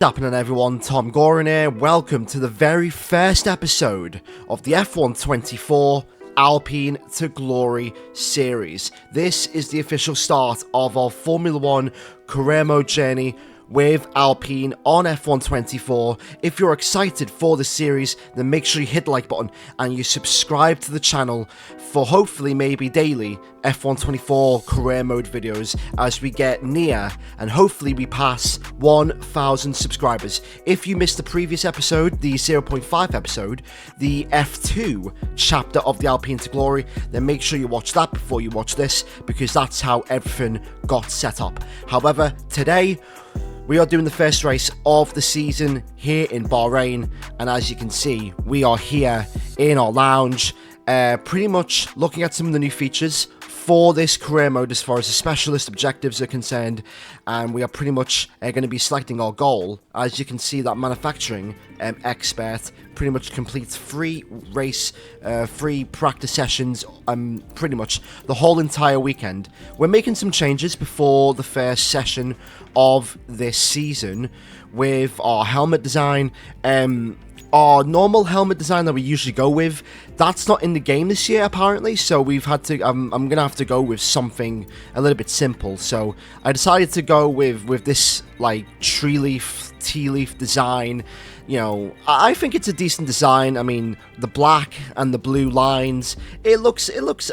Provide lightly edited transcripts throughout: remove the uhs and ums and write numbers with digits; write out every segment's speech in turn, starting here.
What's happening everyone, TomGorian here. Welcome to the very first episode of the F124 Alpine To Glory series. This is the official start of our Formula 1 career mode journey with Alpine on F124. If you're excited for the series, then make sure you hit the like button and you subscribe to the channel for hopefully maybe daily F124 career mode videos as we get near and hopefully we pass 1,000 subscribers. If you missed the previous episode, the 0.5 episode, the F2 chapter of the Alpine to Glory, then make sure you watch that before you watch this, because that's how everything got set up. However, today we are doing the first race of the season here in Bahrain, and as you can see, we are here in our lounge, pretty much looking at some of the new features for this career mode as far as the specialist objectives are concerned, and we are pretty much going to be selecting our goal. As you can see, that manufacturing expert pretty much completes free practice sessions pretty much the whole entire weekend. We're making some changes before the first session of this season with our helmet design. Our normal helmet design that we usually go with, that's not in the game this year apparently, so we've had to, I'm gonna have to go with something a little bit simple. So I decided to go with this like tea leaf design. You know, I think it's a decent design. I mean, the black and the blue lines, it looks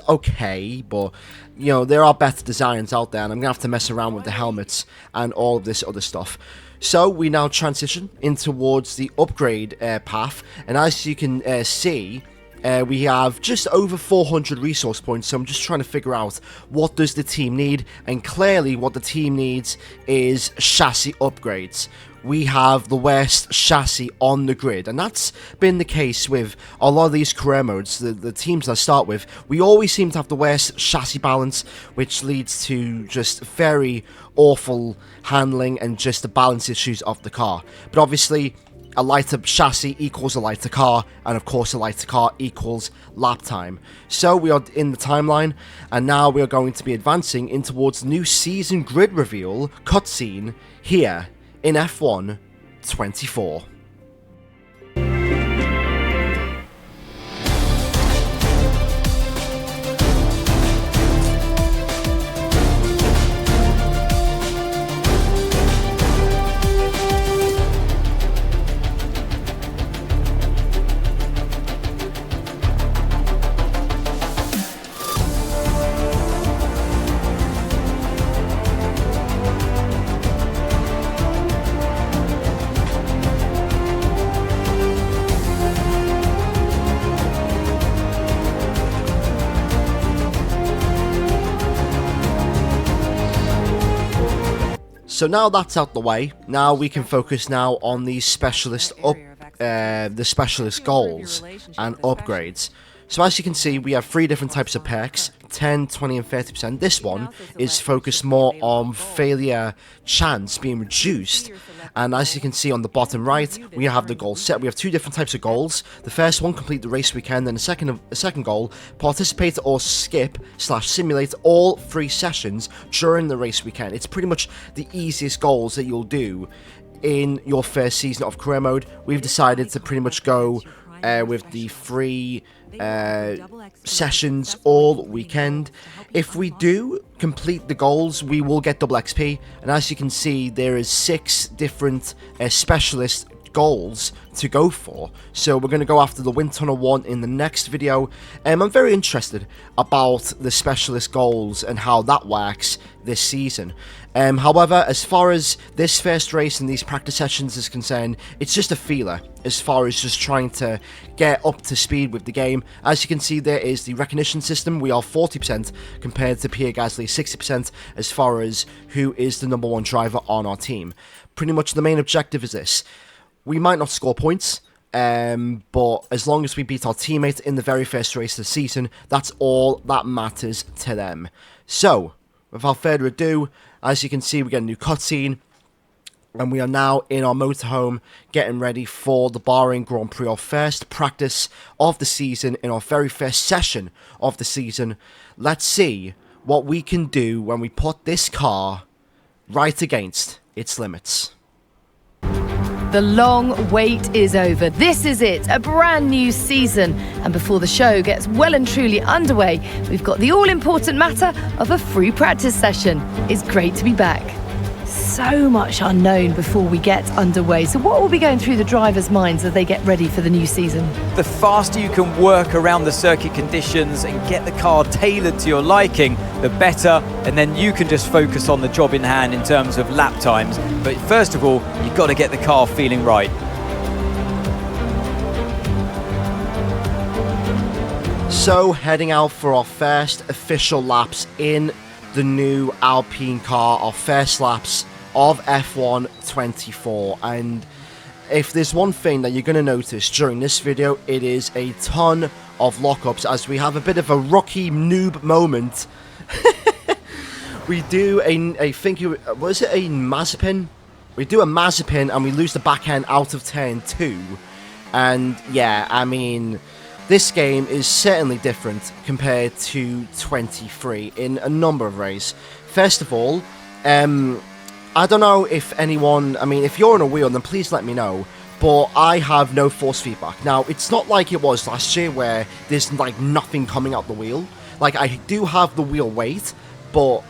okay, but you know, there are better designs out there, and I'm gonna have to mess around with the helmets and all of this other stuff. So we now transition in towards the upgrade path, and as you can see, we have just over 400 resource points, so I'm just trying to figure out what does the team need, and clearly what the team needs is chassis upgrades. We have the worst chassis on the grid, and that's been the case with a lot of these career modes. The teams that I start with, we always seem to have the worst chassis balance, which leads to just very awful handling and just the balance issues of the car. But obviously, a lighter chassis equals a lighter car, and of course a lighter car equals lap time. So we are in the timeline, and now we are going to be advancing in towards the new season grid reveal cutscene here in F1 24. So now that's out the way, now we can focus now on the specialist goals and upgrades. So as you can see, we have 3 different types of perks, 10, 20 and 30%. This one is focused more on failure chance being reduced. And as you can see on the bottom right, we have the goal set. We have 2 different types of goals. The first one, complete the race weekend, and the second goal, participate or skip/simulate all 3 sessions during the race weekend. It's pretty much the easiest goals that you'll do in your first season of career mode. We've decided to pretty much go with the 3 sessions all weekend. If we do complete the goals, we will get double XP, and as you can see, there is 6 different specialist goals to go for. So we're going to go after the wind tunnel one in the next video. I'm very interested about the specialist goals and how that works this season. However, as far as this first race and these practice sessions is concerned, it's just a feeler as far as just trying to get up to speed with the game. As you can see, there is the recognition system. We are 40% compared to Pierre Gasly 60% as far as who is the #1 driver on our team. Pretty much the main objective is this. We might not score points, but as long as we beat our teammate in the very first race of the season, that's all that matters to them. So, without further ado, as you can see, we get a new cutscene, and we are now in our motorhome getting ready for the Bahrain Grand Prix, our first practice of the season, in our very first session of the season. Let's see what we can do when we put this car right against its limits. The long wait is over. This is it, a brand new season. And before the show gets well and truly underway, we've got the all-important matter of a free practice session. It's great to be back. So much unknown before we get underway. So what will be going through the drivers' minds as they get ready for the new season? The faster you can work around the circuit conditions and get the car tailored to your liking, the better. And then you can just focus on the job in hand in terms of lap times. But first of all, you've got to get the car feeling right. So heading out for our first official laps in the new Alpine car, our first laps of F1 24. And if there's one thing that you're going to notice during this video, it is a ton of lockups, as we have a bit of a rookie noob moment. We do I think it was it a Mazepin? We do a Mazepin and we lose the back end out of turn 2. And yeah, I mean, this game is certainly different compared to 23 in a number of ways. First of all, I don't know if anyone, I mean, if you're on a wheel, then please let me know, but I have no force feedback. Now, it's not like it was last year where there's like nothing coming out the wheel. Like, I do have the wheel weight, but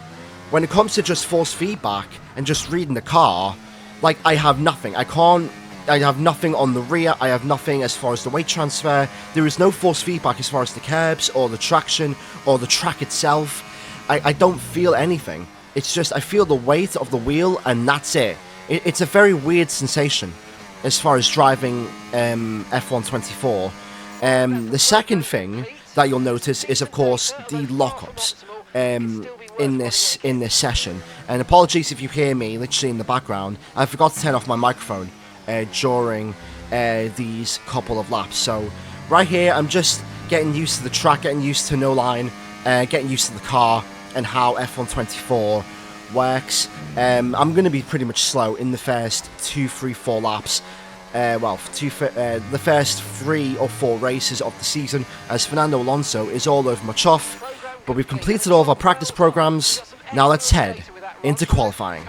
when it comes to just force feedback and just reading the car, like, I have nothing. I have nothing on the rear, I have nothing as far as the weight transfer. There is no force feedback as far as the curbs or the traction or the track itself. I don't feel anything. It's just, I feel the weight of the wheel and that's it. It's a very weird sensation as far as driving F1 24. The second thing that you'll notice is, of course, the lockups in this session. And apologies if you hear me literally in the background. I forgot to turn off my microphone during these couple of laps. So right here, I'm just getting used to the track, getting used to no line, getting used to the car and how F1 24 works. I'm going to be pretty much slow in the first 2, 3, 4 laps. The first 3 or 4 races of the season, as Fernando Alonso is all over my chuff. But we've completed all of our practice programs. Now let's head into qualifying.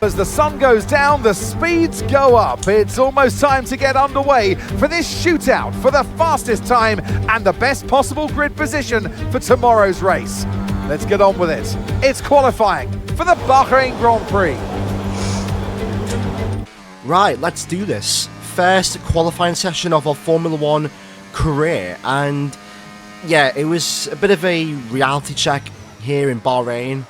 As the sun goes down, the speeds go up. It's almost time to get underway for this shootout for the fastest time and the best possible grid position for tomorrow's race. Let's get on with it. It's qualifying for the Bahrain Grand Prix. Right, let's do this. First qualifying session of our Formula 1 career. And yeah, it was a bit of a reality check here in Bahrain.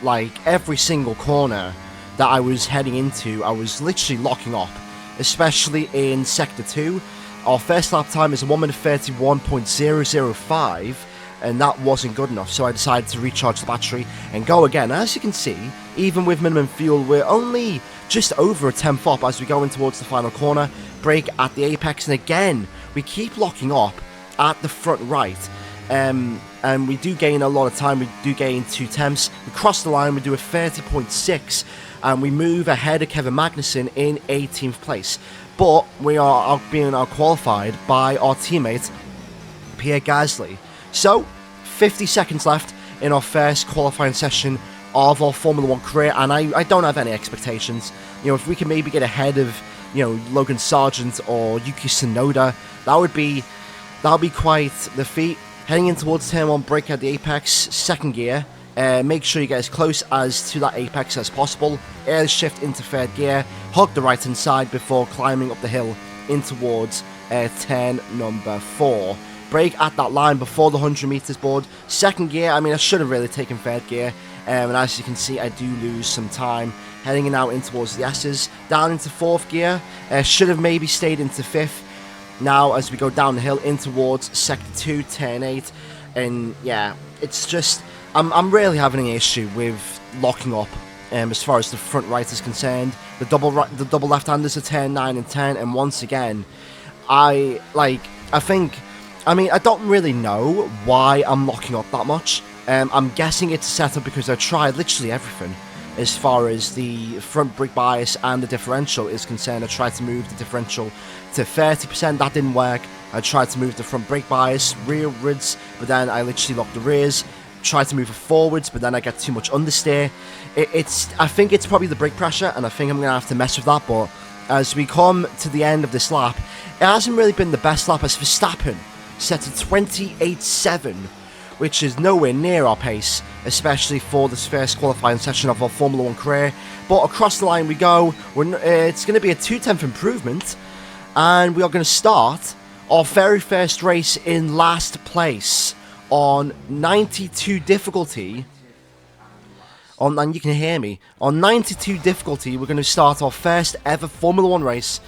Like every single corner that I was heading into, I was literally locking up, especially in Sector 2. Our first lap time is a 1:31.005, and that wasn't good enough, so I decided to recharge the battery and go again. As you can see, even with minimum fuel, we're only just over a 10th up as we go in towards the final corner, brake at the apex, and again, we keep locking up at the front right. And we do gain a lot of time. We do gain 2 tenths. We cross the line, we do a 30.6, and we move ahead of Kevin Magnussen in 18th place. But we are being out-qualified by our teammate, Pierre Gasly. So, 50 seconds left in our first qualifying session of our Formula 1 career, and I don't have any expectations. You know, if we can maybe get ahead of, you know, Logan Sargent or Yuki Tsunoda, that would be quite the feat. Heading in towards turn 1, brake at the apex, second gear. Make sure you get as close as to that apex as possible. Air shift into third gear, hug the right hand side before climbing up the hill in towards turn number 4. Brake at that line before the 100 meters board. Second gear, I mean, I should have really taken third gear. And as you can see, I do lose some time. Heading in out in towards the S's. Down into fourth gear. Should have maybe stayed into fifth. Now, as we go down the hill in towards Sector 2, Turn 8, and yeah, it's just, I'm really having an issue with locking up as far as the front right is concerned. The double left-handers are Turn 9 and 10, and once again, I don't really know why I'm locking up that much. I'm guessing it's set up because I tried literally everything. As far as the front brake bias and the differential is concerned, I tried to move the differential to 30%, that didn't work. I tried to move the front brake bias rearwards, but then I literally locked the rears. try to move it forwards, but then I get too much understeer. I think it's probably the brake pressure, and I think I'm going to have to mess with that. But as we come to the end of this lap, it hasn't really been the best lap, as Verstappen set to 28.7, which is nowhere near our pace, especially for this first qualifying session of our Formula 1 career. But across the line we go. It's going to be a 2/10 improvement, and we are going to start our very first race in last place on 92 difficulty. And you can hear me. On 92 difficulty, we're going to start our first ever Formula 1 race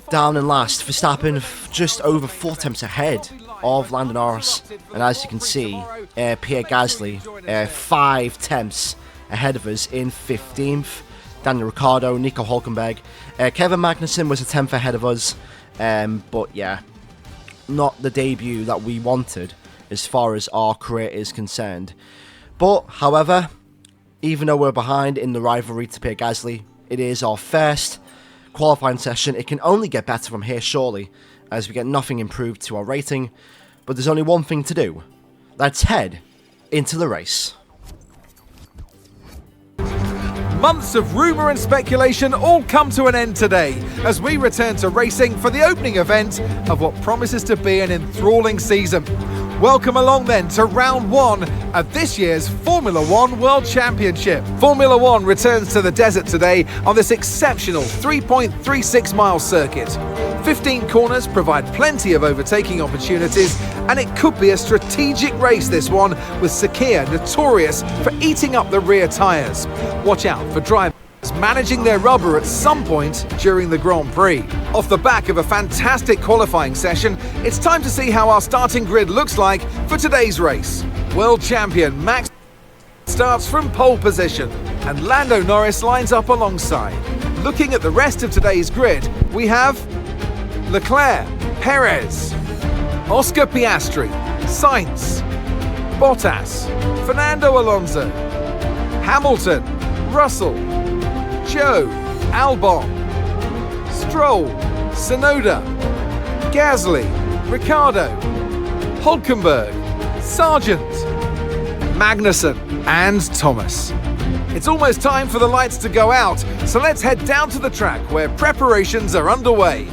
down in last. Verstappen just over 4 tenths ahead of Lando Norris. And as you can see, Pierre Gasly 5 tenths ahead of us in 15th. Daniel Ricciardo, Nico Hülkenberg. Kevin Magnussen was a 10th ahead of us. But yeah, not the debut that we wanted as far as our career is concerned. But, however, even though we're behind in the rivalry to Pierre Gasly, it is our first qualifying session. It can only get better from here, surely, as we get nothing improved to our rating. But there's only one thing to do. Let's head into the race. Months of rumour and speculation all come to an end today as we return to racing for the opening event of what promises to be an enthralling season. Welcome along then to round 1 of this year's Formula 1 World Championship. Formula 1 returns to the desert today on this exceptional 3.36 mile circuit. 15 corners provide plenty of overtaking opportunities, and it could be a strategic race, this one, with Sakhir notorious for eating up the rear tyres. Watch out for drivers managing their rubber at some point during the Grand Prix. Off the back of a fantastic qualifying session, it's time to see how our starting grid looks like for today's race. World champion Max starts from pole position, and Lando Norris lines up alongside. Looking at the rest of today's grid, we have Leclerc, Perez, Oscar Piastri, Sainz, Bottas, Fernando Alonso, Hamilton, Russell, Joe, Albon, Stroll, Tsunoda, Gasly, Ricciardo, Hülkenberg, Sargent, Magnussen and Thomas. It's almost time for the lights to go out, so let's head down to the track where preparations are underway.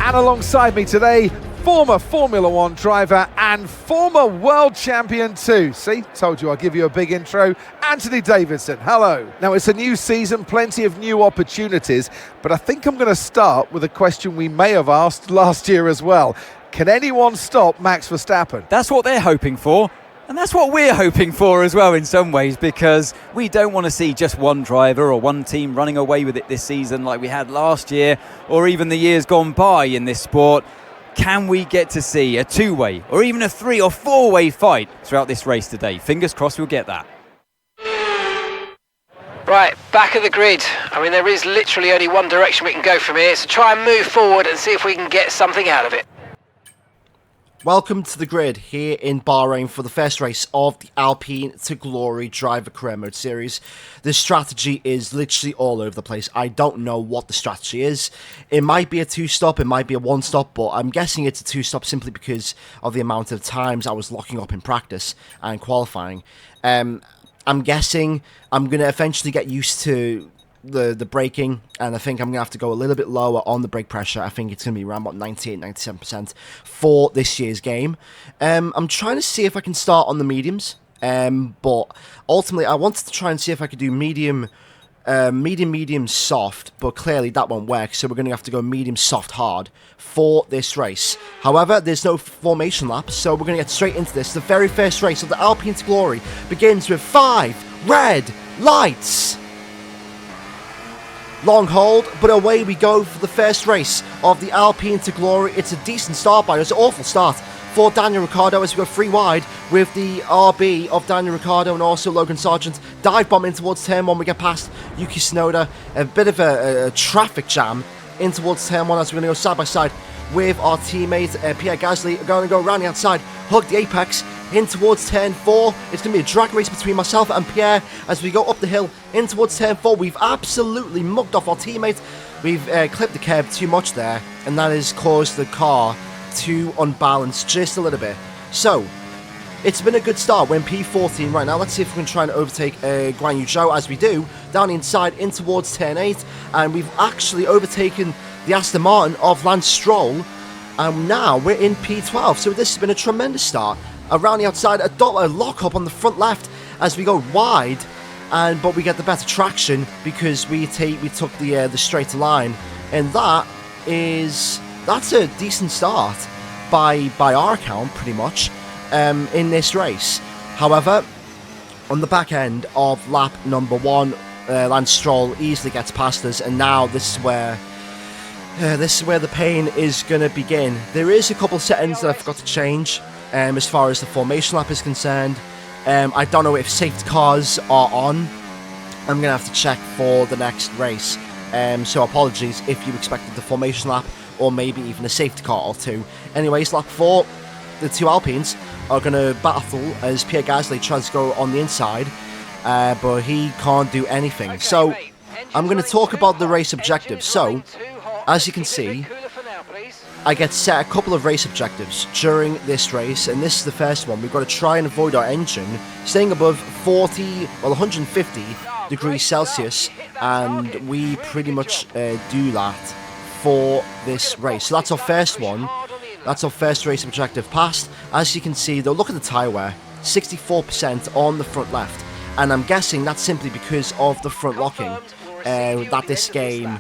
And alongside me today, former Formula 1 driver and former world champion too. See, told you I'll give you a big intro. Anthony Davidson, hello. Now it's a new season, plenty of new opportunities, but I think I'm going to start with a question we may have asked last year as well. Can anyone stop Max Verstappen? That's what they're hoping for. And that's what we're hoping for as well in some ways, because we don't want to see just one driver or one team running away with it this season like we had last year or even the years gone by in this sport. Can we get to see a two-way or even a 3- or 4-way fight throughout this race today? Fingers crossed we'll get that. Right, back of the grid. I mean, there is literally only one direction we can go from here, so try and move forward and see if we can get something out of it. Welcome to the grid here in Bahrain for the first race of the Alpine To Glory Driver Career Mode Series. The strategy is literally all over the place. I don't know what the strategy is. It might be a 2-stop, it might be a 1-stop, but I'm guessing it's a 2-stop simply because of the amount of times I was locking up in practice and qualifying. I'm guessing I'm going to eventually get used to the braking, and I think I'm going to have to go a little bit lower on the brake pressure. I think it's going to be around about 98-97% for this year's game. I'm trying to see if I can start on the mediums, but ultimately I wanted to try and see if I could do medium, soft, but clearly that won't work, so we're going to have to go medium, soft, hard for this race. However, there's no formation lap, so we're going to get straight into this. The very first race of the Alpine To Glory begins with 5 red lights. Long hold, but away we go for the first race of the Alpine To Glory. It's a decent start by us, an awful start for Daniel Ricciardo as we go 3 wide with the RB of Daniel Ricciardo and also Logan Sargent. Dive bomb in towards turn 1, we get past Yuki Tsunoda. A bit of a traffic jam in towards turn 1 as we're going to go side by side with our teammate Pierre Gasly. Going to go around the outside, hug the apex in towards turn 4. It's going to be a drag race between myself and Pierre as we go up the hill in towards turn 4. We've absolutely mugged off our teammate. We've clipped the curb too much there, and that has caused the car to unbalance just a little bit. So, it's been a good start. We're in P14 right now. Let's see if we can try and overtake Guan Yu Zhou as we do, down the inside in towards turn 8. And we've actually overtaken the Aston Martin of Lance Stroll. And now we're in P12. So this has been a tremendous start. Around the outside, a lock up on the front left as we go wide. But we get the better traction because we took the straighter line. And that's a decent start by our account, pretty much, in this race. However, on the back end of lap number 1, Lance Stroll easily gets past us, and now this is where the pain is going to begin. There is a couple of settings that I forgot to change as far as the formation lap is concerned. I don't know if safety cars are on. I'm going to have to check for the next race. So apologies if you expected the formation lap or maybe even a safety car or two. Anyways, lap 4, the 2 Alpines are going to battle as Pierre Gasly tries to go on the inside, but he can't do anything. So I'm going to talk about the race objectives. So, as you can see, I get set a couple of race objectives during this race, and this is the first one. We've got to try and avoid our engine staying above 150 degrees Celsius, and we pretty much do that for this race. So that's our first one. That's our first race objective passed. As you can see, though, look at the tyre wear, 64% on the front left, and I'm guessing that's simply because of the front locking that this game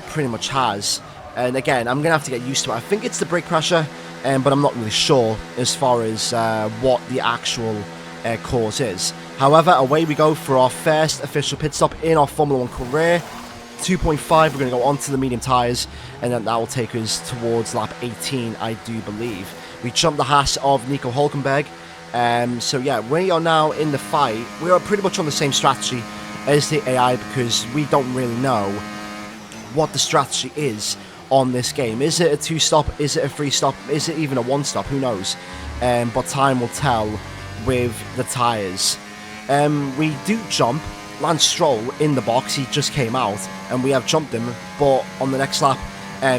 pretty much has. And again, I'm gonna have to get used to it. I think it's the brake pressure, but I'm not really sure as far as what the actual cause is. However, away we go for our first official pit stop in our Formula 1 career. 2.5, we're going to go onto the medium tyres, and then that will take us towards lap 18, I do believe. We jumped the Haas of Nico Hülkenberg. So yeah, we are now in the fight. We are pretty much on the same strategy as the AI because we don't really know what the strategy is on this game. Is it a 2-stop? Is it a 3-stop? Is it even a 1-stop? Who knows? But time will tell with the tyres. We do jump Lance Stroll in the box. He just came out and we have jumped him, but on the next lap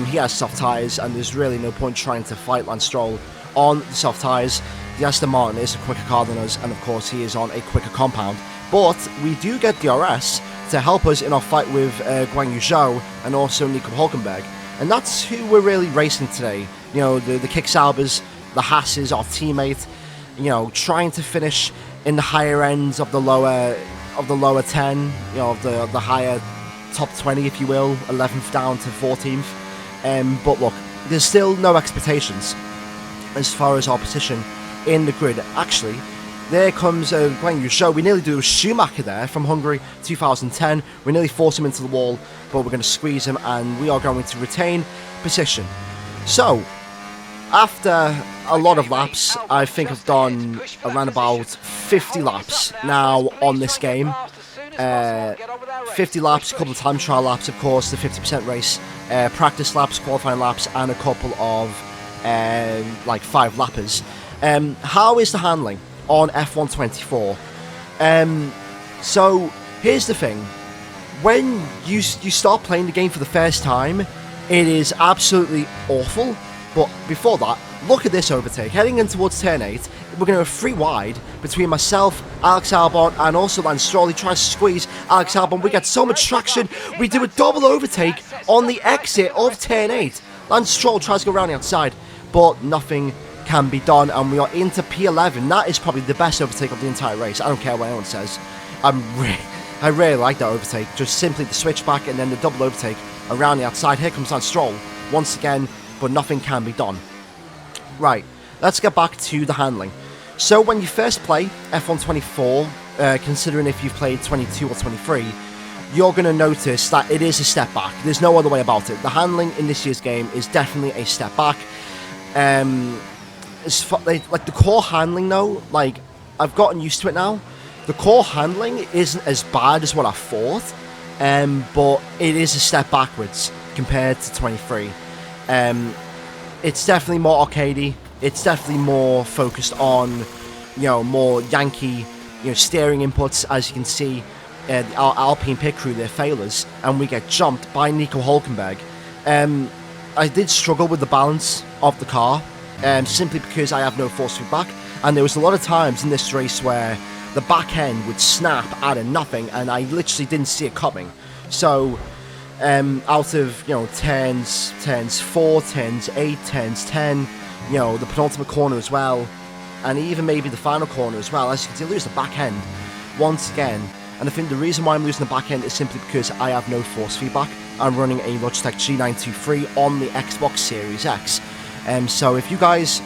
he has soft tyres and there's really no point trying to fight Lance Stroll on the soft tyres. The Aston Martin is a quicker car than us, and of course he is on a quicker compound, but we do get DRS to help us in our fight with Guan Yu Zhou and also Nico Hülkenberg, and that's who we're really racing today. You know, the Kick Saubers, the Haas's, our teammate, you know, trying to finish in the higher ends of the lower 10, you know, of the higher top 20, if you will, 11th down to 14th. But look, there's still no expectations as far as our position in the grid. Actually, there comes Guan Yu Zhou. We nearly do a Schumacher there from Hungary 2010. We nearly force him into the wall, but we're going to squeeze him and we are going to retain position. So, after a lot of laps, I think I've done around about 50 laps now on this game. 50 laps, a couple of time trial laps, of course, the 50% race, practice laps, qualifying laps, and a couple of like 5 lappers. How is the handling on F124? So here's the thing: when you start playing the game for the first time, it is absolutely awful. But before that, look at this overtake. Heading in towards turn 8, we're going to have 3 wide between myself, Alex Albon, and also Lance Stroll. He tries to squeeze Alex Albon. We get so much traction. We do a double overtake on the exit of turn 8. Lance Stroll tries to go around the outside, but nothing can be done, and we are into P11. That is probably the best overtake of the entire race. I don't care what anyone says. I really like that overtake. Just simply the switchback and then the double overtake around the outside. Here comes Lance Stroll once again, but nothing can be done. Right, let's get back to the handling. So when you first play F124, considering if you've played 22 or 23, you're going to notice that it is a step back. There's no other way about it. The handling in this year's game is definitely a step back. Like the core handling though, like I've gotten used to it now. The core handling isn't as bad as what I thought, but it is a step backwards compared to 23. It's definitely more arcadey. It's definitely more focused on, you know, more Yankee, you know, steering inputs. As you can see, our Alpine pit crew, they're failures, and we get jumped by Nico Hülkenberg. I did struggle with the balance of the car, simply because I have no force feedback, And there was a lot of times in this race where the back end would snap out of nothing, and I literally didn't see it coming. So out of, turns 4, turns 8, turns 10, the penultimate corner as well, and even maybe the final corner as well, as you can see, I lose the back end once again. And I think the reason why I'm losing the back end is simply because I have no force feedback. I'm running a Logitech G923 on the Xbox Series X. So if you guys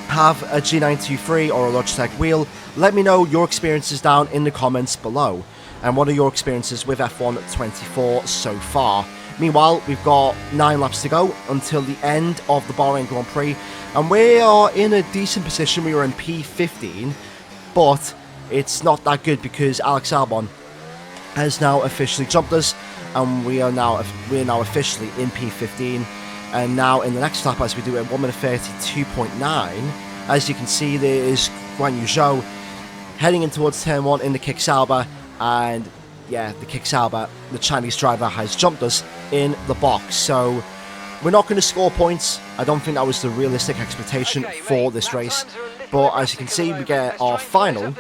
have a G923 or a Logitech wheel, let me know your experiences down in the comments below. And what are your experiences with F1 24 so far? Meanwhile, we've got 9 laps to go until the end of the Bahrain Grand Prix, and we are in a decent position. We were in P15, but it's not that good because Alex Albon has now officially jumped us, and we are now officially in P15. And now in the next lap, as we do at 1 minute 32.9, as you can see, there is Guan Yu Zhou heading in towards turn 1 in the Kick Sauber. And yeah, the Kick Sauber, the Chinese driver, has jumped us in the box. So we're not going to score points. I don't think that was the realistic expectation for this race. But as you can see, we get our final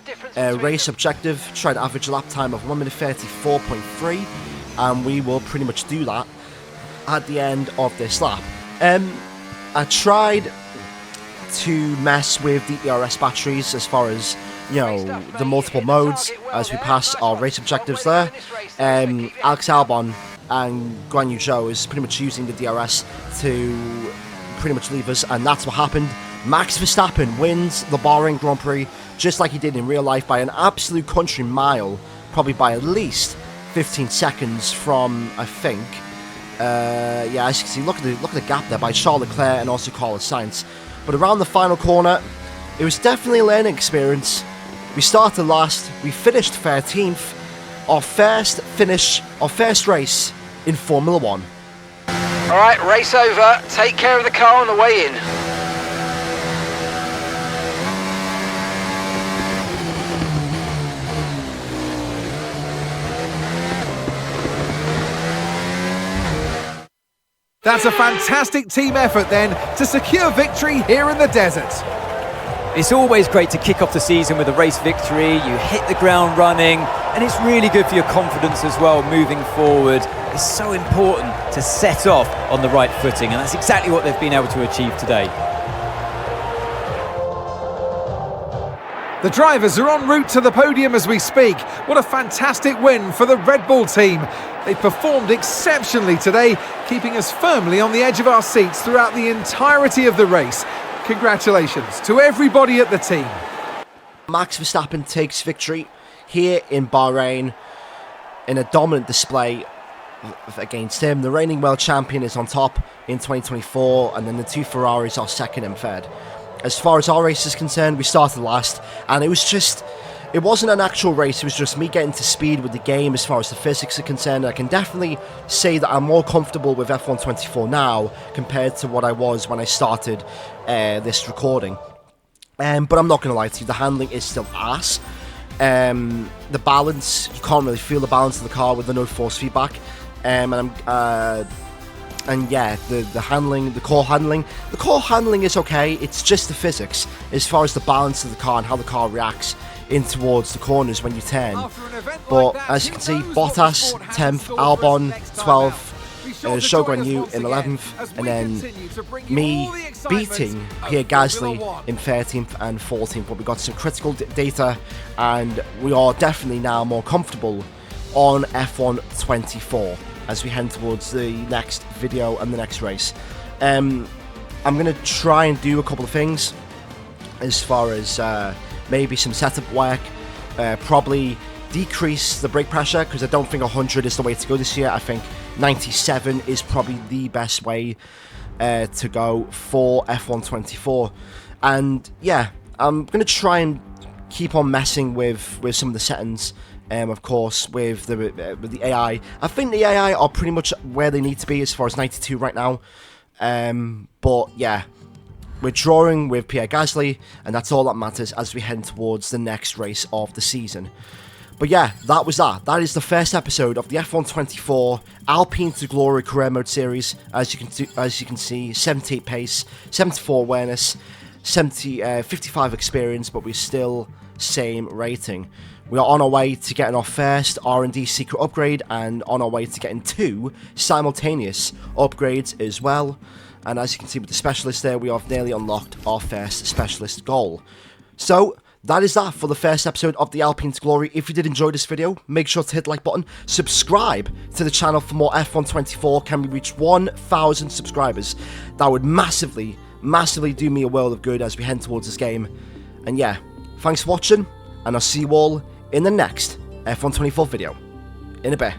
race objective, try to average a lap time of 1 minute 34.3. And we will pretty much do that at the end of this lap. I tried to mess with the ERS batteries as far as the multiple modes as we pass our race objectives there. Alex Albon and Guan Yu Zhou is pretty much using the DRS to pretty much leave us, and that's what happened. Max Verstappen wins the Bahrain Grand Prix just like he did in real life by an absolute country mile, probably by at least 15 seconds from, I think, as you can see, look at the gap there by Charles Leclerc and also Carlos Sainz. But around the final corner, it was definitely a learning experience. We started last, we finished 13th, our first race in Formula 1. Alright, race over, take care of the car on the way in. That's a fantastic team effort then to secure victory here in the desert. It's always great to kick off the season with a race victory. You hit the ground running, and it's really good for your confidence as well moving forward. It's so important to set off on the right footing, and that's exactly what they've been able to achieve today. The drivers are en route to the podium as we speak. What a fantastic win for the Red Bull team. They performed exceptionally today, keeping us firmly on the edge of our seats throughout the entirety of the race. Congratulations to everybody at the team. Max Verstappen takes victory here in Bahrain in a dominant display against him. The reigning world champion is on top in 2024, and then the 2 Ferraris are second and third. As far as our race is concerned, we started last, and it wasn't an actual race, it was just me getting to speed with the game as far as the physics are concerned. I can definitely say that I'm more comfortable with F1 24 now compared to what I was when I started this recording. But I'm not going to lie to you, the handling is still ass. The balance, you can't really feel the balance of the car with the no force feedback. And yeah, the handling, the core handling is okay. It's just the physics as far as the balance of the car and how the car reacts in towards the corners when you turn. But as you can see, Bottas 10th, Albon 12th, Zhou Guanyu in 11th, and then me beating Pierre Gasly in 13th and 14th. But we got some critical data, and we are definitely now more comfortable on F1 24 as we head towards the next video and the next race. I'm going to try and do a couple of things as far as maybe some setup work, probably decrease the brake pressure, because I don't think 100 is the way to go this year. I think 97 is probably the best way to go for F1 24. And yeah, I'm going to try and keep on messing with some of the settings. Of course, with the AI. I think the AI are pretty much where they need to be as far as 92 right now. But yeah, we're drawing with Pierre Gasly, and that's all that matters as we head towards the next race of the season. But yeah, that was that. That is the first episode of the F1 24 Alpine To Glory Career Mode series. As you can see, 78 pace, 74 awareness, 55 experience, but we're still same rating. We are on our way to getting our first R&D secret upgrade and on our way to getting 2 simultaneous upgrades as well. And as you can see with the specialist there, we have nearly unlocked our first specialist goal. So that is that for the first episode of the Alpine To Glory. If you did enjoy this video, make sure to hit the like button, subscribe to the channel for more F124. Can we reach 1,000 subscribers? That would massively do me a world of good as we head towards this game. And yeah, thanks for watching, and I'll see you all in the next F124 video. In a bit.